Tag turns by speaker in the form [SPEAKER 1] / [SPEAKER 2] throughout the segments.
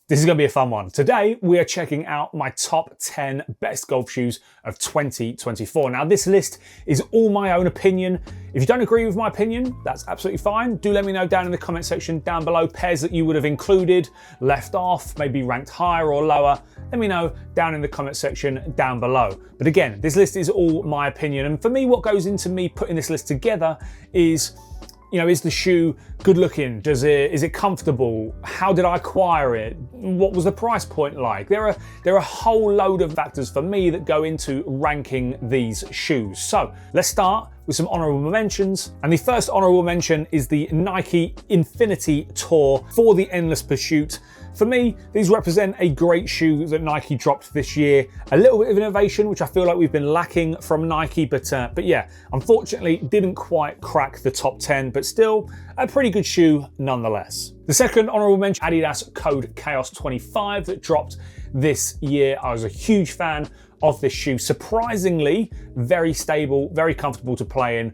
[SPEAKER 1] This is going to be a fun one. Today, we are checking out my top 10 best golf shoes of 2024. Now, this list is all my own opinion. If you don't agree with my opinion, that's absolutely fine. Do let me know down in the comment section down below pairs that you would have included, left off, maybe ranked higher or lower. Let me know down in the comment section down below. But again, this list is all my opinion. And for me, what goes into me putting this list together is, is the shoe good looking? Is it comfortable? How did I acquire it? What was the price point like? There are a whole load of factors for me that go into ranking these shoes. So let's start with some honorable mentions. And the first honorable mention is the Nike Infinity Tour for the Endless Pursuit. For me, these represent a great shoe that Nike dropped this year. A little bit of innovation, which I feel like we've been lacking from Nike, but yeah, unfortunately didn't quite crack the top 10, but still a pretty good shoe nonetheless. The second honorable mention, Adidas Code Chaos 25 that dropped this year. I was a huge fan of this shoe. Surprisingly, very stable, very comfortable to play in.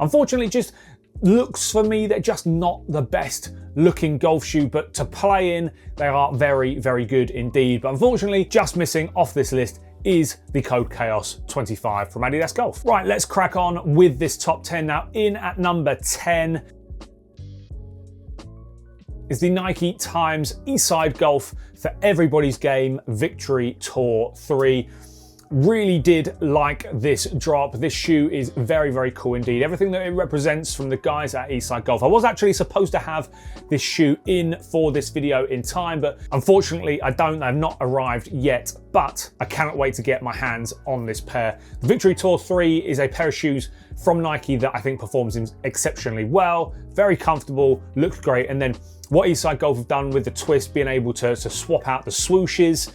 [SPEAKER 1] Unfortunately, just looks for me, they're just not the best looking golf shoe, but to play in, they are very, very good indeed. But unfortunately, just missing off this list is the Code Chaos 25 from Adidas Golf. Right, let's crack on with this top 10 now. In at number 10 is the Nike Times Eastside Golf for Everybody's Game Victory Tour 3. Really did like this drop. This shoe is very, very cool indeed. Everything that it represents from the guys at Eastside Golf. I was actually supposed to have this shoe in for this video in time, but unfortunately I don't. They've not arrived yet, but I cannot wait to get my hands on this pair. The Victory Tour 3 is a pair of shoes from Nike that I think performs exceptionally well. Very comfortable, looks great. And then what Eastside Golf have done with the twist, being able to swap out the swooshes,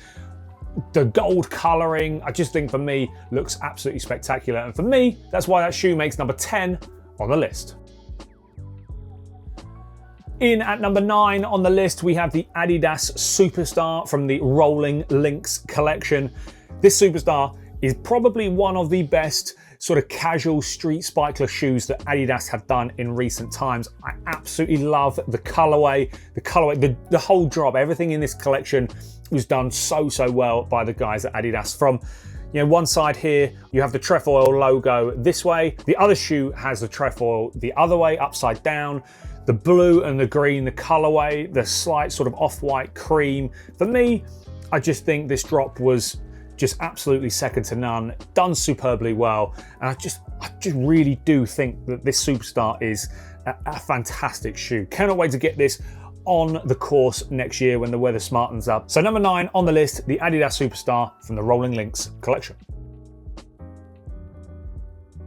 [SPEAKER 1] the gold coloring, I just think for me looks absolutely spectacular. And for me, that's why that shoe makes number 10 on the list. In at number 9 on the list, we have the Adidas Superstar from the Rolling Links collection. This Superstar is probably one of the best sort of casual street spikeless shoes that Adidas have done in recent times. I absolutely love the colorway, the whole drop, everything in this collection was done so well by the guys at Adidas. From one side here, you have the trefoil logo this way. The other shoe has the trefoil the other way, upside down. The blue and the green, the colorway, the slight sort of off-white cream. For me, I just think this drop was just absolutely second to none, done superbly well. And I just really do think that this Superstar is a fantastic shoe. Cannot wait to get this on the course next year when the weather smartens up. So number 9 on the list, the Adidas Superstar from the Rolling Links collection.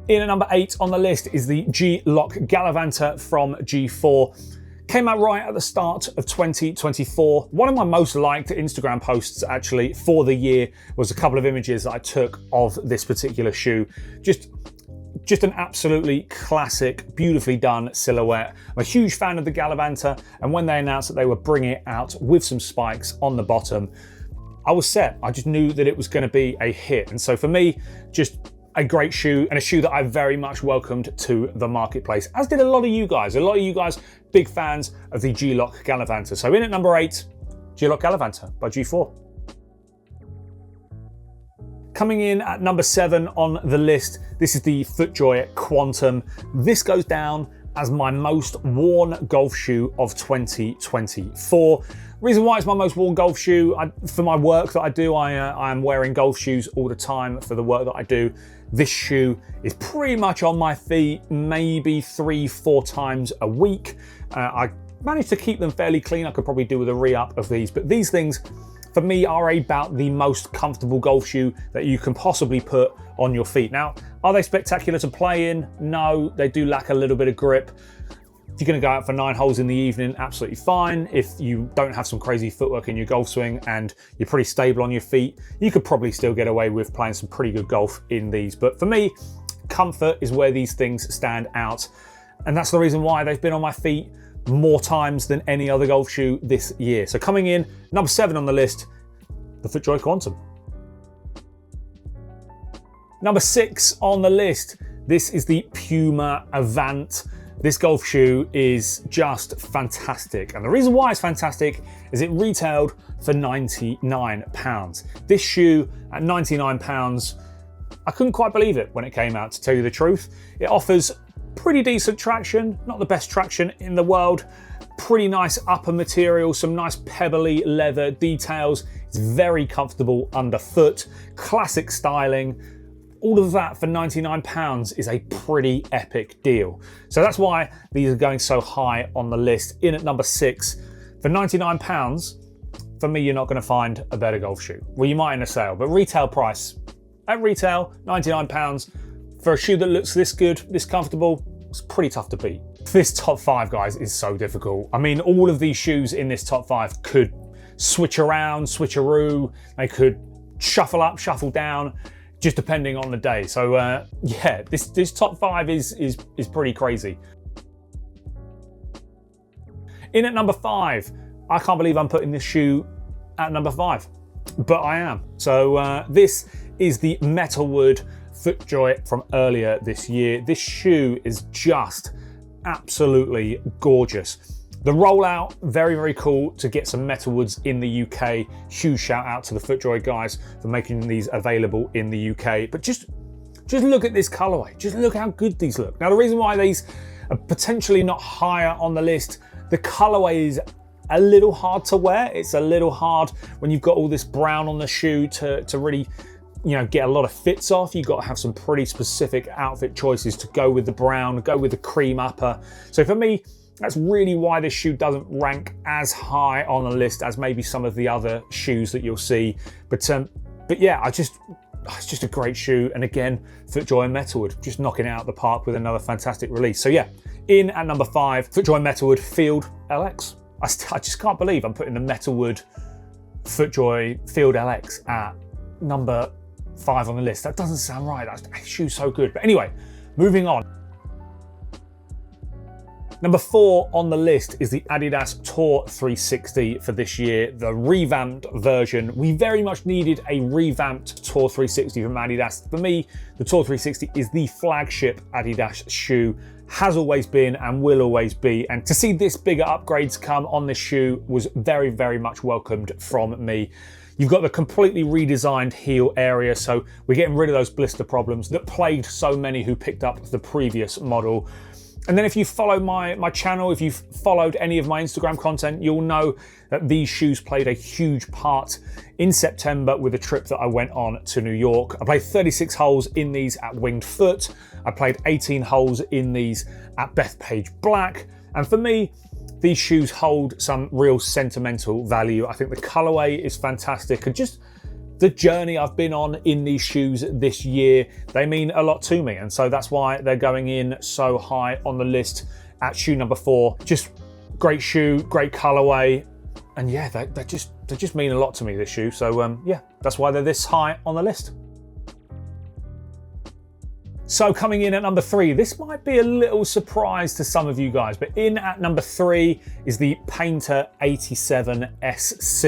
[SPEAKER 1] In at number 8 on the list is the Glock Galavant from G4. Came out right at the start of 2024. One of my most liked Instagram posts actually for the year was a couple of images that I took of this particular shoe. Just an absolutely classic, beautifully done silhouette. I'm a huge fan of the Galavant, and when they announced that they were bringing it out with some spikes on the bottom, I was set. I just knew that it was going to be a hit. And so for me, just a great shoe, and a shoe that I very much welcomed to the marketplace, as did a lot of you guys. A lot of you guys, big fans of the Glock Galavant. So in at number 8, Glock Galavant by G4. Coming in at number 7 on the list, this is the FootJoy Quantum. This goes down as my most worn golf shoe of 2024. Reason why it's my most worn golf shoe, for my work that I do, I am wearing golf shoes all the time for the work that I do. This shoe is pretty much on my feet maybe 3-4 times a week. I managed to keep them fairly clean. I could probably do with a re-up of these, but these things for me are about the most comfortable golf shoe that you can possibly put on your feet. Now, are they spectacular to play in? No, they do lack a little bit of grip. If you're going to go out for 9 holes in the evening, absolutely fine. If you don't have some crazy footwork in your golf swing and you're pretty stable on your feet, you could probably still get away with playing some pretty good golf in these. But for me, comfort is where these things stand out. And that's the reason why they've been on my feet more times than any other golf shoe this year. So coming in, number 7 on the list, the FootJoy Quantum. Number 6 on the list, this is the Puma Event. This golf shoe is just fantastic. And the reason why it's fantastic is it retailed for £99. This shoe at £99, I couldn't quite believe it when it came out, to tell you the truth. It offers pretty decent traction, not the best traction in the world, pretty nice upper material, some nice pebbly leather details. It's very comfortable underfoot, classic styling. All of that for £99 is a pretty epic deal. So that's why these are going so high on the list. In at number 6, for £99, for me, you're not going to find a better golf shoe. Well, you might in a sale, but retail price, at retail, £99, for a shoe that looks this good, this comfortable, it's pretty tough to beat. This top 5, guys, is so difficult. I mean, all of these shoes in this top 5 could switch around, switcheroo, they could shuffle up, shuffle down, just depending on the day. So yeah, this top 5 is pretty crazy. In at number 5, I can't believe I'm putting this shoe at number 5, but I am. So this is the Metalwood FootJoy from earlier this year. This shoe is just absolutely gorgeous. The rollout, very, very cool to get some Metalwoods in the UK. Huge shout out to the FootJoy guys for making these available in the UK. But just look at this colorway. Just look how good these look. Now, the reason why these are potentially not higher on the list, the colorway is a little hard to wear. It's a little hard when you've got all this brown on the shoe to really, you know, get a lot of fits off. You've got to have some pretty specific outfit choices to go with the brown, go with the cream upper. So for me, that's really why this shoe doesn't rank as high on the list as maybe some of the other shoes that you'll see. But yeah, it's just a great shoe. And again, FootJoy and Metalwood just knocking it out of the park with another fantastic release. So yeah, in at number 5, FootJoy Metalwood Field LX. I just can't believe I'm putting the Metalwood FootJoy Field LX at number 5 on the list. That doesn't sound right. That shoe's so good. But anyway, moving on. Number 4 on the list is the Adidas Tour 360 for this year, the revamped version. We very much needed a revamped Tour 360 from Adidas. For me, the Tour 360 is the flagship Adidas shoe, has always been and will always be. And to see this bigger upgrades come on this shoe was very, very much welcomed from me. You've got the completely redesigned heel area, so we're getting rid of those blister problems that plagued so many who picked up the previous model. And then if you follow my channel, if you've followed any of my Instagram content, you'll know that these shoes played a huge part in September with a trip that I went on to New York. I played 36 holes in these at Winged Foot. I played 18 holes in these at Bethpage Black. And for me, these shoes hold some real sentimental value. I think the colorway is fantastic, and just the journey I've been on in these shoes this year, they mean a lot to me. And so that's why they're going in so high on the list at shoe number 4. Just great shoe, great colorway. And yeah, they just mean a lot to me, this shoe. So yeah, that's why they're this high on the list. So coming in at number 3, this might be a little surprise to some of you guys, but in at number 3 is the Painter 87 SC.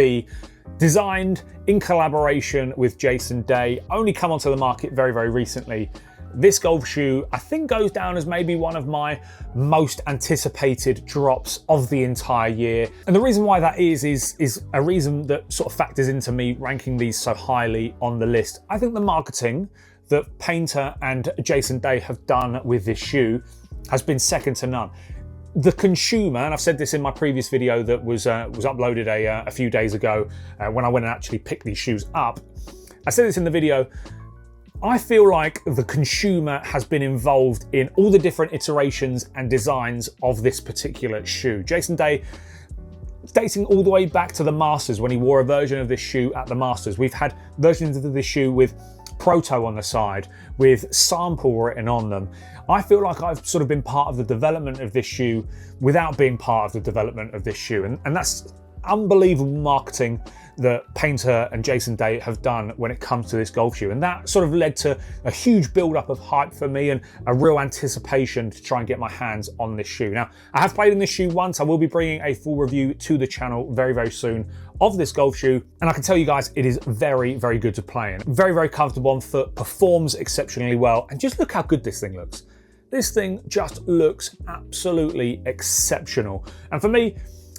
[SPEAKER 1] Designed in collaboration with Jason Day, only come onto the market very, very recently. This golf shoe, I think, goes down as maybe one of my most anticipated drops of the entire year. And the reason why that is a reason that sort of factors into me ranking these so highly on the list. I think the marketing that Painter and Jason Day have done with this shoe has been second to none. The consumer, and I've said this in my previous video that was uploaded a few days ago when I went and actually picked these shoes up. I said this in the video. I feel like the consumer has been involved in all the different iterations and designs of this particular shoe. Jason Day, dating all the way back to the Masters when he wore a version of this shoe at the Masters. We've had versions of this shoe with Proto on the side, with sample written on them. I feel like I've sort of been part of the development of this shoe without being part of the development of this shoe. And that's unbelievable marketing that Painter and Jason Day have done when it comes to this golf shoe. And that sort of led to a huge build-up of hype for me and a real anticipation to try and get my hands on this shoe. Now, I have played in this shoe once. I will be bringing a full review to the channel very, very soon of this golf shoe. And I can tell you guys, it is very, very good to play in. Very, very comfortable on foot, performs exceptionally well. And just look how good this thing looks. this thing just looks absolutely exceptional. And for me,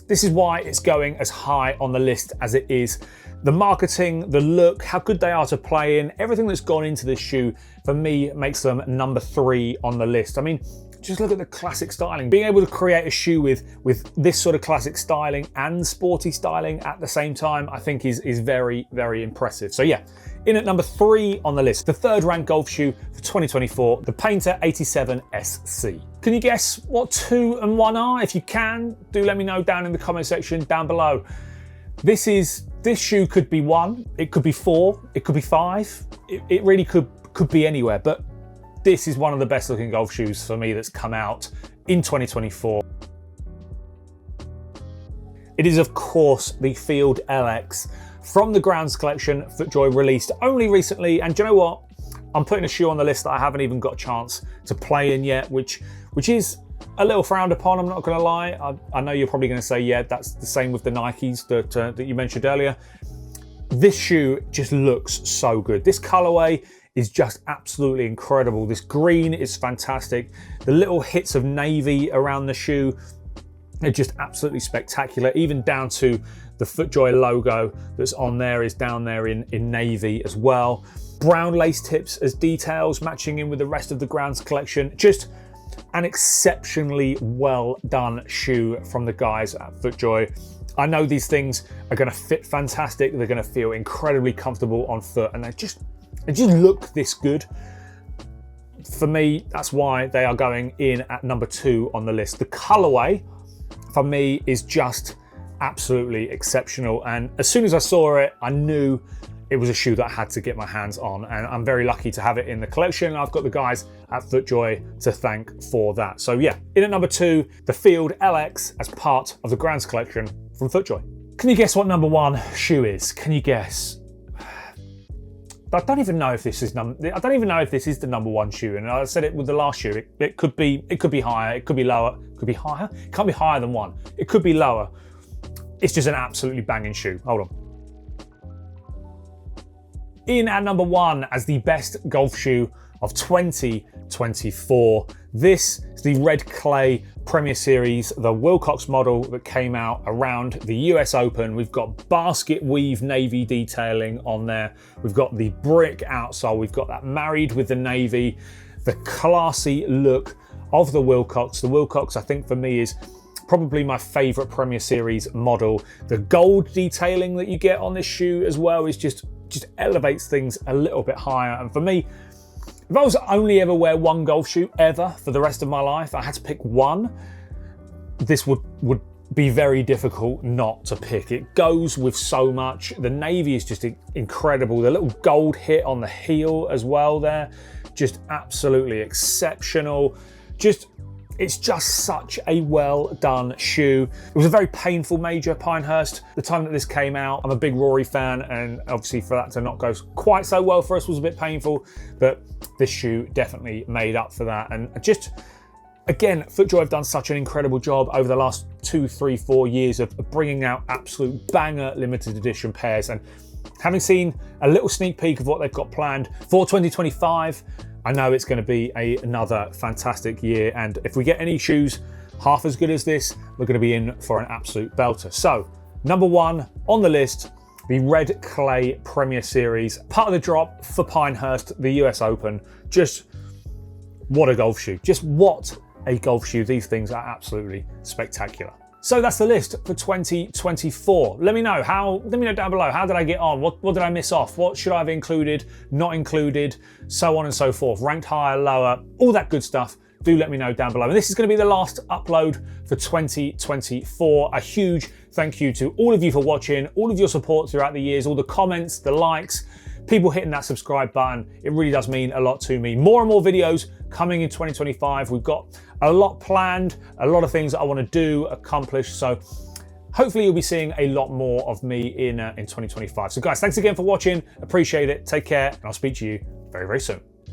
[SPEAKER 1] this is why it's going as high on the list as it is. The marketing, the look, how good they are to play in, everything that's gone into this shoe, for me, makes them number 3 on the list. I mean, just look at the classic styling. Being able to create a shoe with this sort of classic styling and sporty styling at the same time, I think is very, very impressive. So yeah, in at number 3 on the list, the 3rd ranked golf shoe for 2024, the Painter 87 SC. Can you guess what 2 and 1 are? If you can, do let me know down in the comment section down below. This shoe could be 1, it could be 4, it could be 5. It really could be anywhere, but this is one of the best looking golf shoes for me that's come out in 2024. It is, of course, the Field LX from the Grounds collection FootJoy released only recently. And do you know what? I'm putting a shoe on the list that I haven't even got a chance to play in yet, which is a little frowned upon, I'm not gonna lie. I know you're probably gonna say, yeah, that's the same with the Nikes that you mentioned earlier. This shoe just looks so good. This colorway is just absolutely incredible. This green is fantastic. The little hits of navy around the shoe are just absolutely spectacular, even down to the FootJoy logo that's on there is down there in navy as well. Brown lace tips as details, matching in with the rest of the Grounds collection. Just an exceptionally well done shoe from the guys at FootJoy. I know these things are gonna fit fantastic. They're gonna feel incredibly comfortable on foot, and they just look this good. For me, that's why they are going in at number 2 on the list. The colorway, for me, is just absolutely exceptional. And as soon as I saw it, I knew it was a shoe that I had to get my hands on. And I'm very lucky to have it in the collection. I've got the guys at FootJoy to thank for that. So yeah, in at number 2, the Field LX as part of the Grounds collection from FootJoy. Can you guess what number 1 shoe is? Can you guess? I don't even know if this is the number 1 shoe, and I said it with the last shoe. It could be higher, it could be lower, it could be higher. It can't be higher than 1. It could be lower. It's just an absolutely banging shoe. Hold on. In at number 1 as the best golf shoe of 2024. This is the Red Clay Premier Series, the Wilcox model that came out around the US Open. We've got basket weave navy detailing on there. We've got the brick outsole. We've got that married with the navy, the classy look of the Wilcox. The Wilcox, I think for me, is probably my favorite Premier Series model. The gold detailing that you get on this shoe as well is just elevates things a little bit higher. And for me, if I was to only ever wear one golf shoe ever for the rest of my life, I had to pick one, this would be very difficult not to pick. It goes with so much. The navy is just incredible. The little gold hit on the heel as well there, just absolutely exceptional. It's just such a well done shoe. It was a very painful major, Pinehurst, the time that this came out. I'm a big Rory fan, and obviously for that to not go quite so well for us was a bit painful, but this shoe definitely made up for that. And just, again, FootJoy have done such an incredible job over the last 2, 3, 4 years of bringing out absolute banger limited edition pairs. And having seen a little sneak peek of what they've got planned for 2025, I know it's going to be another fantastic year, and if we get any shoes half as good as this, we're going to be in for an absolute belter. So, number 1 on the list, the Red Clay Premier Series, part of the drop for Pinehurst, the US Open. Just what a golf shoe. Just what a golf shoe. These things are absolutely spectacular. So that's the list for 2024. Let me know down below, how did I get on? What did I miss off? What should I have included, not included, so on and so forth. Ranked higher, lower, all that good stuff. Do let me know down below. And this is going to be the last upload for 2024. A huge thank you to all of you for watching, all of your support throughout the years, all the comments, the likes, people hitting that subscribe button. It really does mean a lot to me. More and more videos coming in 2025. We've got a lot planned, a lot of things that I want to do, accomplish. So hopefully you'll be seeing a lot more of me in 2025. So guys, thanks again for watching. Appreciate it. Take care, and I'll speak to you very, very soon.